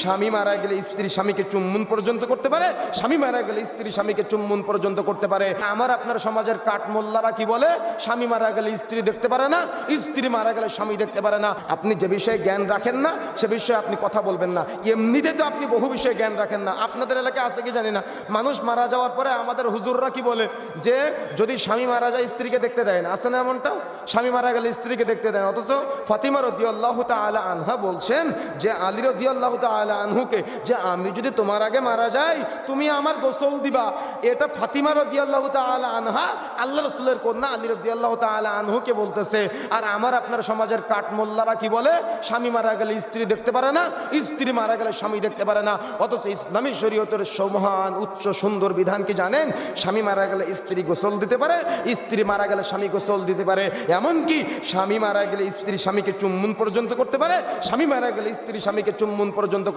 স্বামী মারা গেলে স্ত্রী স্বামীকে চুম্বন পর্যন্ত করতে পারে, স্বামী মারা গেলে স্ত্রী স্বামীকে চুম্বন পর্যন্ত করতে পারে। আমার আপনার সমাজের কাঠমোল্লারা কি বলে, স্বামী মারা গেলে স্ত্রী দেখতে পারে না, স্ত্রী মারা গেলে স্বামী দেখতে পারে না। আপনি যে বিষয়ে জ্ঞান রাখেন না সে বিষয়ে আপনি কথা বলবেন না। এমনিতে তো আপনি বহু বিষয়ে জ্ঞান রাখেন না। আপনাদের এলাকায় আছে কি জানি না, মানুষ মারা যাওয়ার পরে আমাদের হুজুররা কি বলে যে যদি স্বামী মারা যায় স্ত্রীকে দেখতে দেয় না, আছে না এমনটা? স্বামী মারা গেলে স্ত্রীকে দেখতে দেয় না। অথচ ফাতিমা রাদিয়াল্লাহু তাআলা আনহা বলছেন যে আলী রাদিয়াল্লাহু তাআলা আনহুকে যে আমি যদি তোমার আগে মারা যাই তুমি আমার গোসল দিবা। এটা ফাতিমা রাদিয়াল্লাহু তাআলা আনহা আল্লাহ রাসূলের কন্যা আলী রাদিয়াল্লাহু তাআলা আনহুকে বলতেছে। আর আমার আপনার সমাজের কাঠমোল্লারা কি বলে, স্বামী মারা গেলে স্ত্রী দেখতে পারে না, স্ত্রী মারা গেলে স্বামী দেখতে পারে না। অথচ ইসলামী শরীয়তের মহান উচ্চ সুন্দর বিধান কি জানেন? স্বামী মারা গেলে স্ত্রী গোসল দিতে পারে, স্ত্রী মারা গেলে স্বামী গোসল দিতে পারে। এমনকি স্বামী মারা গেলে স্ত্রী স্বামীকে চুম্বন পর্যন্ত করতে পারে, স্বামী মারা গেলে স্ত্রী স্বামীকে চুম্বন পর্যন্ত